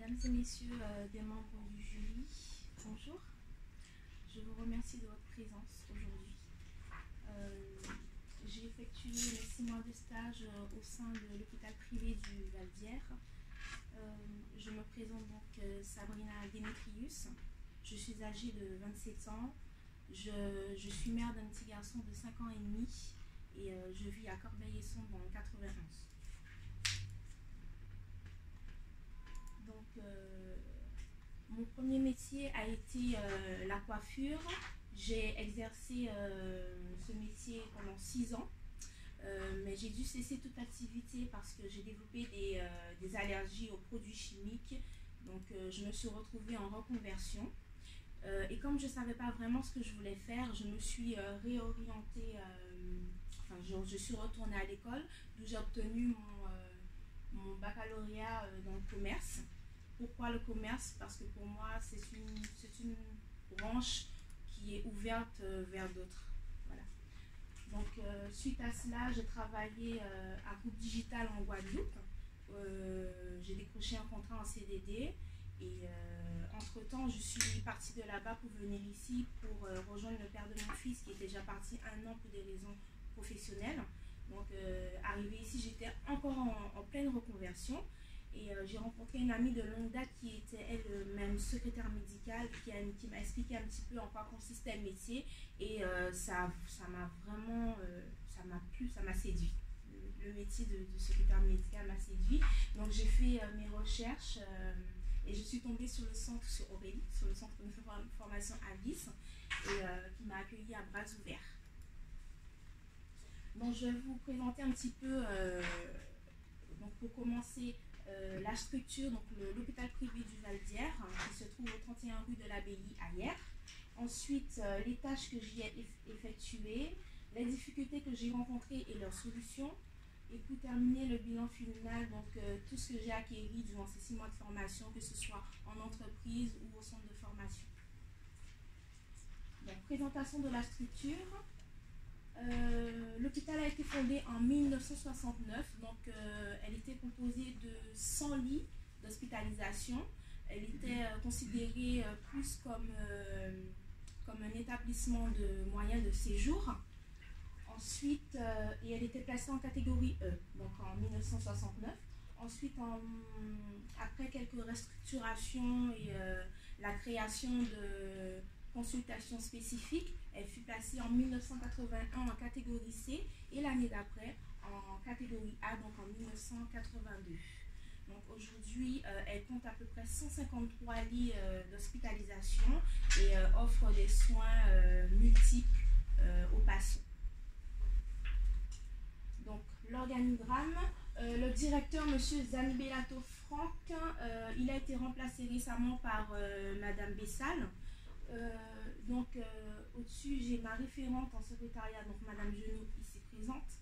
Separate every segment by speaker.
Speaker 1: Mesdames et messieurs des membres du jury, bonjour. Je vous remercie de votre présence aujourd'hui. J'ai effectué mes 6 mois de stage au sein de l'hôpital privé du Val-d'Hier. Je me présente donc Sabrina Demetrius. Je suis âgée de 27 ans. Je suis mère d'un petit garçon de 5 ans et demi et je vis à Corbeil-Essonnes dans le 91. Donc, mon premier métier a été la coiffure. J'ai exercé ce métier pendant 6 ans, mais j'ai dû cesser toute activité parce que j'ai développé des allergies aux produits chimiques. Donc, je me suis retrouvée en reconversion. Et comme je ne savais pas vraiment ce que je voulais faire, je me suis réorientée, je suis retournée à l'école, d'où j'ai obtenu mon baccalauréat dans le commerce. Pourquoi le commerce? Parce que pour moi, c'est une branche qui est ouverte vers d'autres. Voilà. Donc, suite à cela, j'ai travaillé à Groupe Digital en Guadeloupe. J'ai décroché un contrat en CDD. Et entre-temps, je suis partie de là-bas pour venir ici pour rejoindre le père de mon fils qui était déjà parti 1 an pour des raisons professionnelles. Donc, arrivée ici, j'étais encore en pleine reconversion. Et j'ai rencontré une amie de longue date qui était elle-même secrétaire médicale, qui m'a expliqué un petit peu en quoi consistait le métier. Et ça m'a vraiment, ça m'a plu, ça m'a séduit. Le métier de secrétaire médicale m'a séduit. Donc j'ai fait mes recherches et je suis tombée sur Aurélie, sur le centre de formation Avis, et qui m'a accueillie à bras ouverts. Donc je vais vous présenter un petit peu, donc pour commencer, la structure, donc l'hôpital privé du Val-d'Hier, qui se trouve au 31 rue de l'Abbaye à Hyères. Ensuite, les tâches que j'y ai effectuées, les difficultés que j'ai rencontrées et leurs solutions. Et pour terminer, le bilan final, donc tout ce que j'ai acquis durant ces 6 mois de formation, que ce soit en entreprise ou au centre de formation. Donc, présentation de la structure. L'hôpital a été fondé en 1969, donc elle était composée de 100 lits d'hospitalisation. Elle était considérée plus comme un établissement de moyens de séjour. Ensuite, et elle était placée en catégorie E, donc en 1969. Ensuite, après quelques restructurations et la création de consultations spécifiques, elle fut placée en 1981 en catégorie C et l'année d'après en catégorie A, donc en 1982. Donc aujourd'hui, elle compte à peu près 153 lits d'hospitalisation et offre des soins multiples aux patients. Donc l'organigramme, le directeur, M. Zanibelato Franck, il a été remplacé récemment par Mme Bessal. Donc au-dessus, j'ai ma référente en secrétariat, donc Mme Genot, ici présente.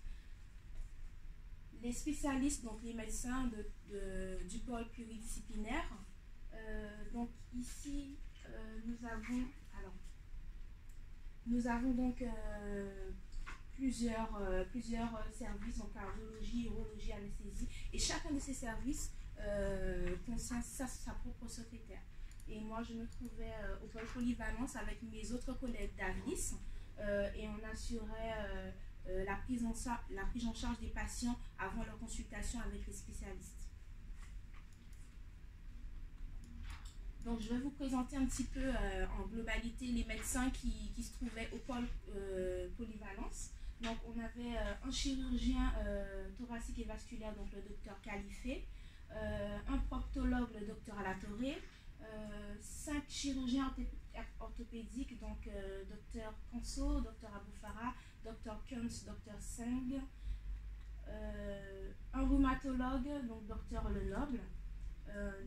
Speaker 1: Les spécialistes, donc les médecins du pôle pluridisciplinaire. Donc ici, nous avons donc plusieurs services, donc cardiologie, urologie, anesthésie, et chacun de ces services contient sa propre secrétaire. Et moi, je me trouvais au pôle polyvalence avec mes autres collègues d'Avis et on assurait la prise en charge des patients avant leur consultation avec les spécialistes. Donc, je vais vous présenter un petit peu en globalité les médecins qui se trouvaient au pôle polyvalence. Donc, on avait un chirurgien thoracique et vasculaire, donc le docteur Califé, un proctologue, le docteur Alatoré, 5 chirurgiens orthopédiques, donc docteur Kanso, docteur Aboufara, docteur Kunz, docteur Seng, un rhumatologue, donc docteur Lenoble,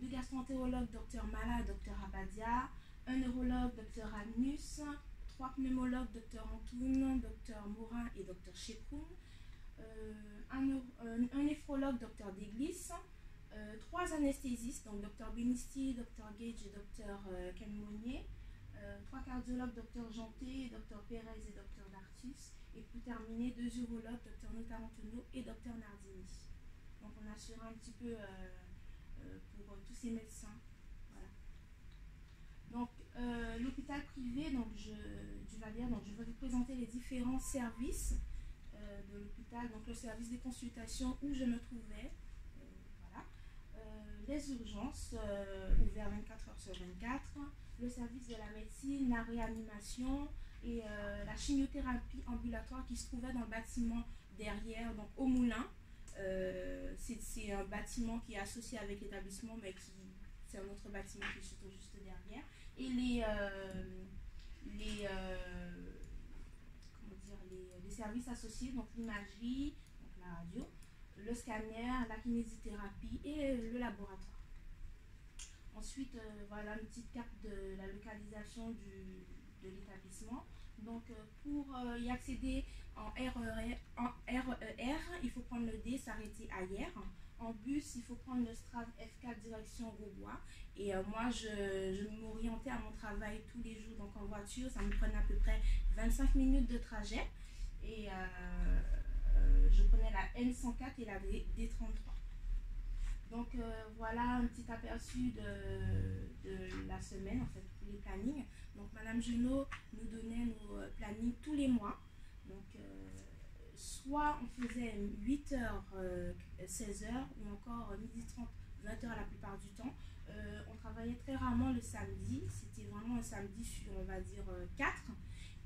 Speaker 1: 2 gastroentérologues, docteur Mala, docteur Abadia, un neurologue, docteur Agnus, 3 pneumologues, docteur Antoun, docteur Morin et docteur Cheproun, un néphrologue, docteur Deglis, 3 anesthésistes, donc docteur Benisti, docteur Gage et docteur Kenmonier, 3 cardiologues, docteur Janté, docteur Pérez et docteur Dartus, et pour terminer, 2 urologues, docteur Notarantonio et docteur Nardini. Donc on assure un petit peu pour tous ces médecins. Voilà. Donc, l'hôpital privé, donc je vais vous présenter les différents services de l'hôpital. Donc, le service des consultations où je me trouvais, voilà. Les urgences, ouvertes 24 heures sur 24, le service de la médecine, la réanimation et la chimiothérapie ambulatoire qui se trouvait dans le bâtiment derrière, donc au Moulin. C'est un bâtiment qui est associé avec l'établissement, mais c'est un autre bâtiment qui se trouve juste derrière. Et les services associés, donc l'imagerie, donc la radio, le scanner, la kinésithérapie et le laboratoire. Ensuite, voilà une petite carte de la localisation de l'établissement. Donc, pour y accéder en RER, il faut prendre le D, s'arrêter à Hier. En bus, il faut prendre le Strave F4 direction Grosbois. Et moi, je m'orientais à mon travail tous les jours. Donc, en voiture, ça me prenait à peu près 25 minutes de trajet. Et je prenais la N104 et la D33. Donc voilà un petit aperçu de la semaine, en fait, les plannings. Donc Madame Junot nous donnait nos plannings tous les mois. Donc soit on faisait 8h, 16h ou encore 12h30, 20h la plupart du temps. On travaillait très rarement le samedi, c'était vraiment un samedi sur, on va dire, 4.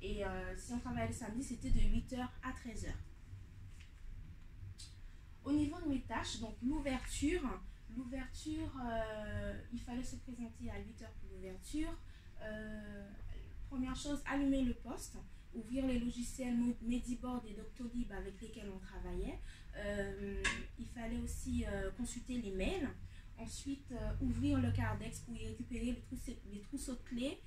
Speaker 1: Et si on travaillait le samedi, c'était de 8h à 13h. Au niveau de mes tâches, donc l'ouverture, il fallait se présenter à 8h pour l'ouverture. Première chose, allumer le poste, ouvrir les logiciels Mediboard et Doctolib avec lesquels on travaillait. Il fallait aussi consulter les mails. Ensuite, ouvrir le Cardex pour y récupérer les trousseaux de clés.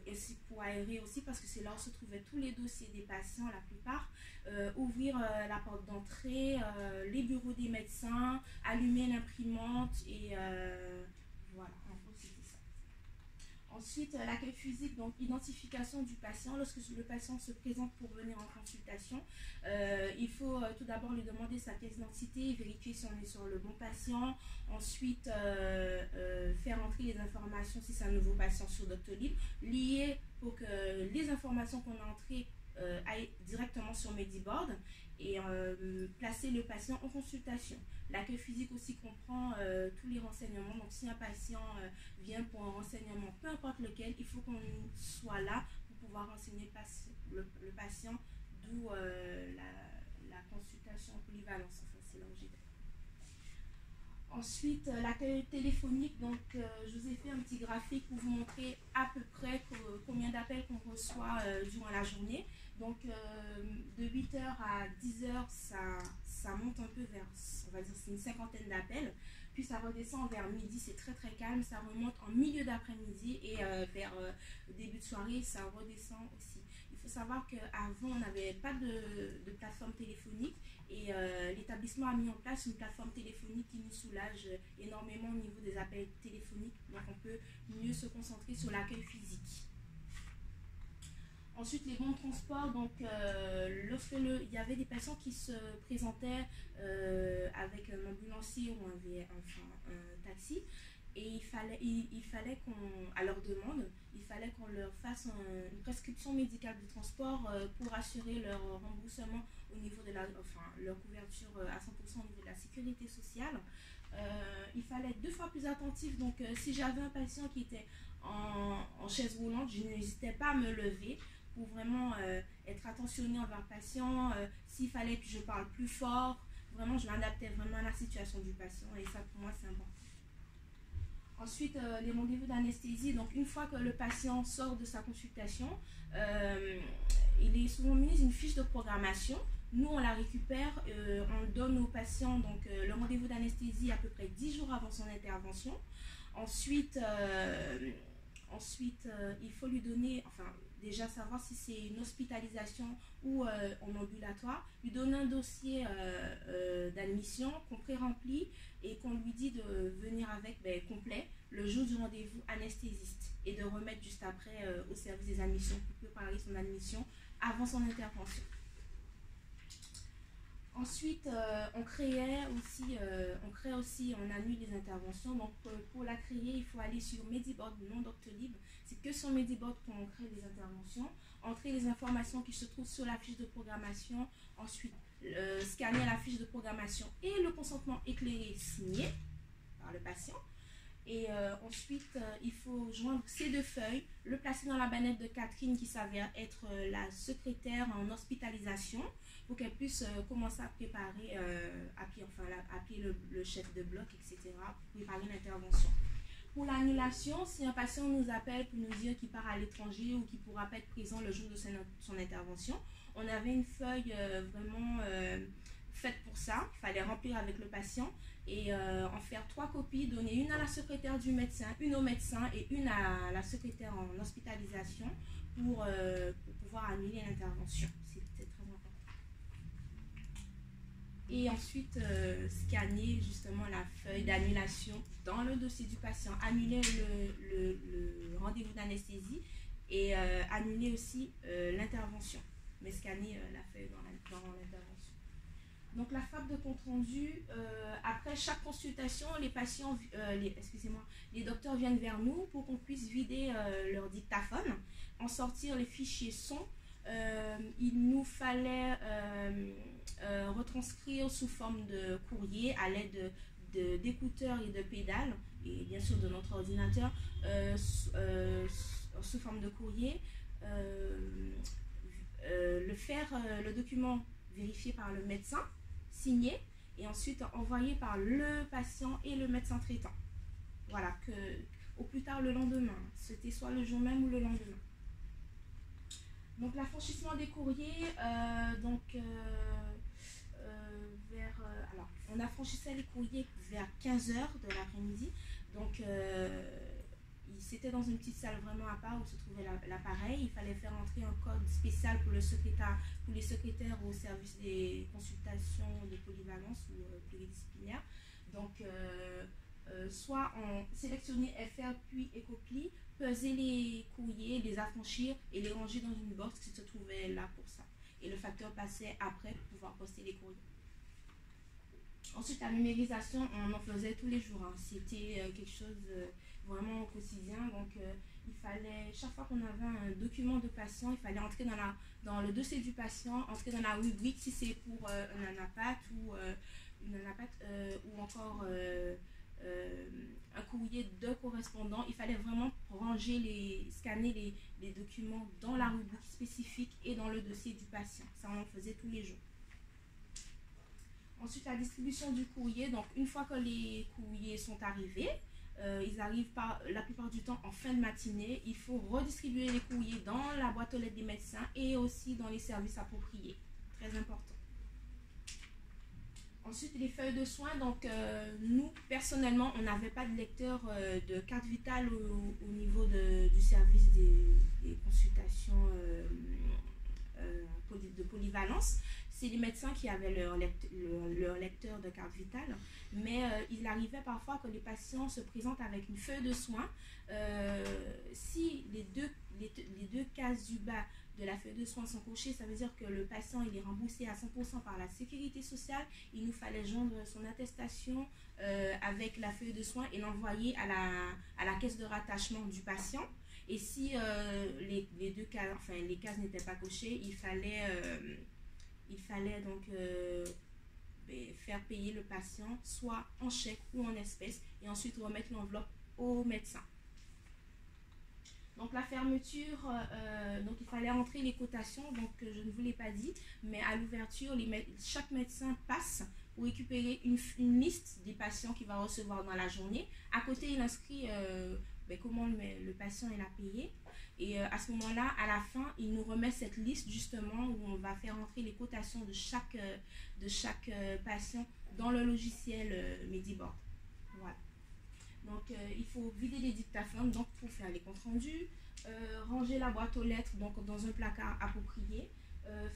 Speaker 1: Et pour aérer aussi parce que c'est là où se trouvaient tous les dossiers des patients, la plupart. Ouvrir la porte d'entrée, les bureaux des médecins, allumer l'imprimante et voilà, en gros c'était ça. Ensuite, l'accueil physique, donc identification du patient. Lorsque le patient se présente pour venir en consultation, il faut tout d'abord lui demander sa pièce d'identité, vérifier si on est sur le bon patient. Ensuite, faire entrer les informations si c'est un nouveau patient sur Doctolib, lier pour que les informations qu'on a entrées aillent directement sur Mediboard et placer le patient en consultation. L'accueil physique aussi comprend tous les renseignements. Donc si un patient vient pour un renseignement, peu importe lequel, il faut qu'on soit là pour pouvoir renseigner le patient, d'où la consultation en polyvalence. Enfin, c'est là où j'étais. Ensuite, l'accueil téléphonique, donc je vous ai fait un petit graphique pour vous montrer à peu près combien d'appels qu'on reçoit durant la journée. Donc de 8h à 10h, ça monte un peu vers, on va dire, c'est une cinquantaine d'appels. Puis ça redescend vers midi, c'est très très calme. Ça remonte en milieu d'après-midi et vers début de soirée, ça redescend aussi. Il faut savoir qu'avant, on n'avait pas de plateforme téléphonique et l'établissement a mis en place une plateforme téléphonique qui nous soulage énormément au niveau des appels téléphoniques. Donc on peut mieux se concentrer sur l'accueil physique. Ensuite, les bons de transport, donc lorsque il y avait des patients qui se présentaient avec un ambulancier ou un taxi, et il fallait à leur demande, il fallait qu'on leur fasse une prescription médicale de transport pour assurer leur remboursement au niveau de leur couverture à 100% au niveau de la sécurité sociale. Il fallait être 2 fois plus attentif. Donc, si j'avais un patient qui était en chaise roulante, je n'hésitais pas à me lever pour vraiment être attentionné envers le patient. S'il fallait que je parle plus fort, vraiment, je m'adaptais vraiment à la situation du patient et ça, pour moi, c'est important. Ensuite, les rendez-vous d'anesthésie. Donc, une fois que le patient sort de sa consultation, il est souvent mis une fiche de programmation. Nous, on la récupère, on donne aux patients donc, le rendez-vous d'anesthésie à peu près 10 jours avant son intervention. Ensuite, il faut lui donner, déjà savoir si c'est une hospitalisation ou en ambulatoire, lui donner un dossier d'admission qu'on pré-remplit et qu'on lui dit de venir avec complet le jour du rendez-vous anesthésiste et de remettre juste après au service des admissions pour préparer son admission avant son intervention. Ensuite, on annule les interventions. Donc, pour la créer, il faut aller sur Mediboard, non Doctolib. C'est que sur Mediboard qu'on crée les interventions. Entrer les informations qui se trouvent sur la fiche de programmation. Ensuite, scanner la fiche de programmation et le consentement éclairé signé par le patient. Et ensuite, il faut joindre ces deux feuilles, le placer dans la banette de Catherine qui s'avère être la secrétaire en hospitalisation pour qu'elle puisse commencer à préparer, appeler le chef de bloc, etc. pour préparer l'intervention. Pour l'annulation, si un patient nous appelle pour nous dire qu'il part à l'étranger ou qu'il ne pourra pas être présent le jour de son intervention, on avait une feuille vraiment faite pour ça. Il fallait remplir avec le patient et en faire 3 copies, donner une à la secrétaire du médecin, une au médecin et une à la secrétaire en hospitalisation pour pouvoir annuler l'intervention. C'était très important. Et ensuite, scanner justement la feuille d'annulation dans le dossier du patient, annuler le rendez-vous d'anesthésie et annuler aussi l'intervention, mais scanner la feuille dans l'intervention. Donc la fable de compte rendu, après chaque consultation, les patients, les docteurs viennent vers nous pour qu'on puisse vider leur dictaphone, en sortir les fichiers son. Il nous fallait retranscrire sous forme de courrier à l'aide d'écouteurs et de pédales, et bien sûr de notre ordinateur, sous forme de courrier, le document vérifié par le médecin, signé, et ensuite envoyé par le patient et le médecin traitant. Voilà, au plus tard le lendemain. C'était soit le jour même ou le lendemain. Donc l'affranchissement des courriers, on affranchissait les courriers vers 15h de l'après-midi. Donc c'était dans une petite salle vraiment à part où se trouvait l'appareil. Il fallait faire entrer un code spécial pour les secrétaires au service des consultations de polyvalence ou pluridisciplinaires. Donc soit on sélectionnait FR puis Ecopli, peser les courriers, les affranchir et les ranger dans une box qui se trouvait là pour ça. Et le facteur passait après pour pouvoir poster les courriers. Ensuite, la numérisation, on en faisait tous les jours. Hein. C'était quelque chose vraiment au quotidien. Donc, il fallait, chaque fois qu'on avait un document de patient, il fallait entrer dans le dossier du patient, entrer dans la rubrique si c'est pour un anapathe ou encore un courrier de correspondant. Il fallait vraiment scanner les documents dans la rubrique spécifique et dans le dossier du patient. Ça, on en faisait tous les jours. Ensuite, la distribution du courrier. Donc, une fois que les courriers sont arrivés, ils arrivent la plupart du temps en fin de matinée. Il faut redistribuer les courriers dans la boîte aux lettres des médecins et aussi dans les services appropriés. Très important. Ensuite, les feuilles de soins. Donc, nous, personnellement, on n'avait pas de lecteur de carte vitale au niveau du service des consultations de polyvalence. C'est les médecins qui avaient leur lecteur de carte vitale, mais il arrivait parfois que les patients se présentent avec une feuille de soins. Si les deux cases du bas de la feuille de soins sont cochées, ça veut dire que le patient il est remboursé à 100% par la sécurité sociale. Il nous fallait joindre son attestation avec la feuille de soins et l'envoyer à la caisse de rattachement du patient. Et si les cases n'étaient pas cochées, il fallait donc faire payer le patient soit en chèque ou en espèces et ensuite remettre l'enveloppe au médecin. Donc la fermeture, donc il fallait entrer les cotations, donc je ne vous l'ai pas dit, mais à l'ouverture, chaque médecin passe pour récupérer une liste des patients qu'il va recevoir dans la journée. À côté, il inscrit comment le patient il a payé. Et à ce moment-là, à la fin, il nous remet cette liste justement où on va faire entrer les cotations de chaque patient dans le logiciel Mediboard. Voilà. Donc, il faut vider les dictaphones donc, pour faire les comptes rendus, ranger la boîte aux lettres donc, dans un placard approprié,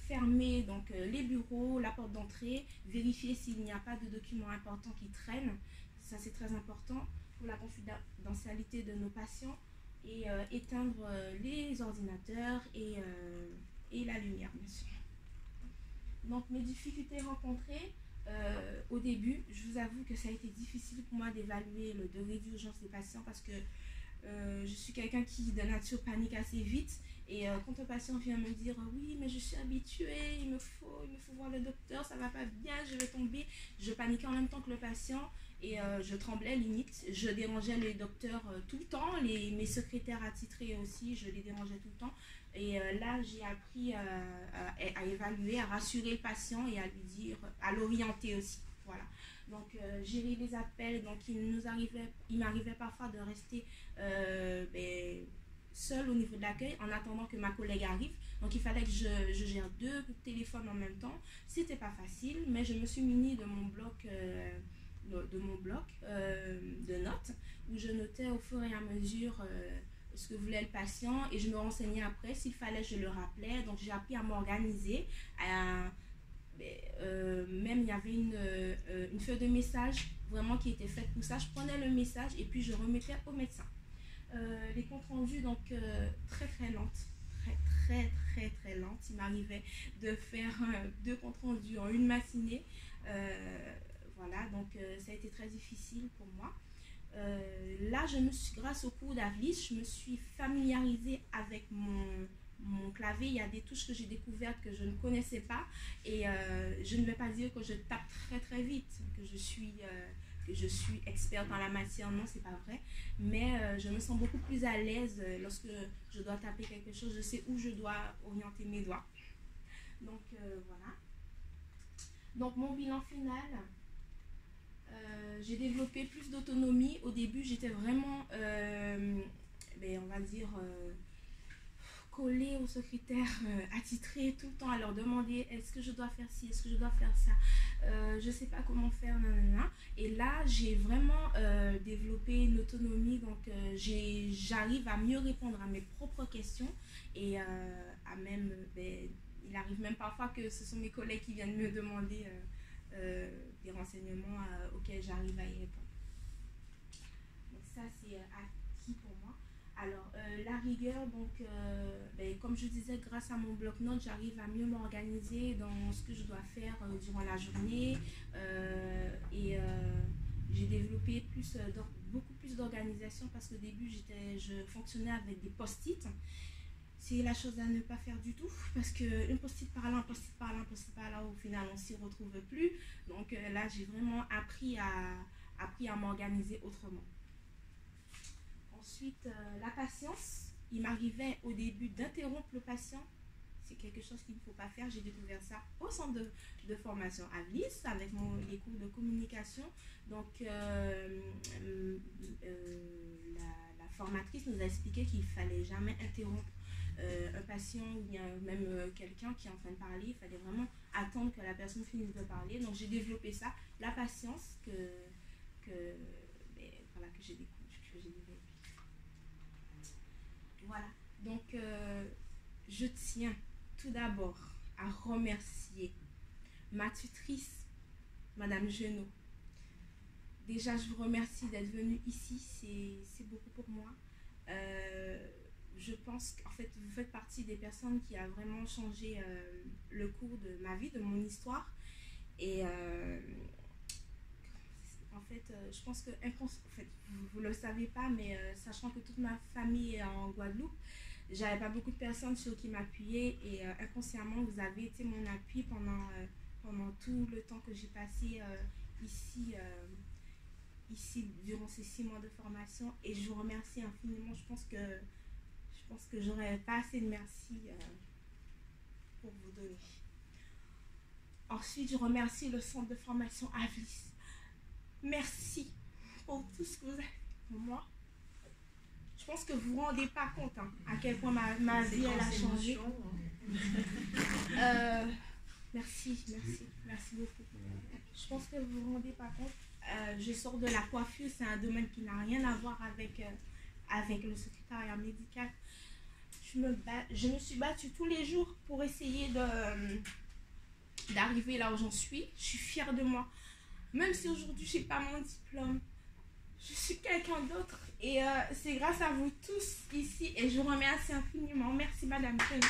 Speaker 1: fermer donc, les bureaux, la porte d'entrée, vérifier s'il n'y a pas de documents importants qui traînent. Ça, c'est très important pour la confidentialité de nos patients. Et éteindre les ordinateurs et la lumière, bien sûr. Donc, mes difficultés rencontrées, au début, je vous avoue que ça a été difficile pour moi d'évaluer le degré d'urgence des patients parce que je suis quelqu'un qui de nature panique assez vite et quand un patient vient me dire oui mais je suis habituée, il me faut voir le docteur, ça va pas bien, je vais tomber, je paniquais en même temps que le patient et je tremblais limite, je dérangeais les docteurs tout le temps, mes secrétaires attitrés aussi, je les dérangeais tout le temps et là j'ai appris à évaluer, à rassurer le patient et à lui dire, à l'orienter aussi, voilà. Donc gérer les appels, donc il m'arrivait parfois de rester seule au niveau de l'accueil en attendant que ma collègue arrive. Donc il fallait que je gère 2 téléphones en même temps. C'était pas facile, mais je me suis munie de mon bloc de notes où je notais au fur et à mesure ce que voulait le patient et je me renseignais après. S'il fallait, je le rappelais. Donc j'ai appris à m'organiser, même il y avait une feuille de message vraiment qui était faite pour ça. Je prenais le message et puis je remettais au médecin. Les comptes rendus donc très lentes, très lentes. Il m'arrivait de faire 2 comptes rendus en une matinée. Voilà, donc ça a été très difficile pour moi. Là, grâce au cours d'Avlis, je me suis familiarisée avec mon clavier. Il y a des touches que j'ai découvertes que je ne connaissais pas et je ne vais pas dire que je tape très vite, que je suis experte en la matière, non, c'est pas vrai, mais je me sens beaucoup plus à l'aise lorsque je dois taper quelque chose, je sais où je dois orienter mes doigts. Donc voilà. Donc mon bilan final, j'ai développé plus d'autonomie. Au début, j'étais vraiment, on va dire, collée aux secrétaires attitrés tout le temps à leur demander est-ce que je dois faire ci, est-ce que je dois faire ça, je sais pas comment faire, nanana. Et là j'ai vraiment développé une autonomie, donc j'arrive à mieux répondre à mes propres questions et à même, il arrive même parfois que ce sont mes collègues qui viennent me demander des renseignements auxquels j'arrive à y répondre. Donc ça c'est acquis pour moi. Alors, la rigueur, donc, comme je disais, grâce à mon bloc-notes, j'arrive à mieux m'organiser dans ce que je dois faire durant la journée. J'ai développé beaucoup plus d'organisation parce qu'au début, je fonctionnais avec des post-it. C'est la chose à ne pas faire du tout parce qu'une post-it par là, un post-it par là, un post-it par là, au final, on ne s'y retrouve plus. Donc là, j'ai vraiment appris à m'organiser autrement. Ensuite, la patience. Il m'arrivait au début d'interrompre le patient. C'est quelque chose qu'il ne faut pas faire. J'ai découvert ça au centre de formation Avlis avec les cours de communication. Donc, la formatrice nous a expliqué qu'il ne fallait jamais interrompre un patient ou bien même quelqu'un qui est en train de parler. Il fallait vraiment attendre que la personne finisse de parler. Donc, j'ai développé ça, la patience que j'ai développée. Voilà, donc je tiens tout d'abord à remercier ma tutrice, Madame Genot. Déjà, je vous remercie d'être venue ici, c'est beaucoup pour moi. Je pense qu'en fait, vous faites partie des personnes qui a vraiment changé le cours de ma vie, de mon histoire. Et en fait, je pense que vous ne le savez pas, mais sachant que toute ma famille est en Guadeloupe, j'avais pas beaucoup de personnes sur qui m'appuyer et inconsciemment, vous avez été mon appui pendant tout le temps que j'ai passé ici durant ces 6 mois de formation et je vous remercie infiniment. Je pense que j'aurais pas assez de merci pour vous donner. Ensuite, je remercie le centre de formation Avlis. Merci pour tout ce que vous avez fait pour moi. Je pense que vous ne vous rendez pas compte à quel point ma vie elle a changé. Merci beaucoup. Je pense que vous ne vous rendez pas compte. Je sors de la coiffure, c'est un domaine qui n'a rien à voir avec le secrétariat médical. Je me suis battue tous les jours pour essayer d'arriver là où j'en suis. Je suis fière de moi. Même si aujourd'hui je n'ai pas mon diplôme, je suis quelqu'un d'autre et c'est grâce à vous tous ici et je vous remercie infiniment. Merci Madame Genot.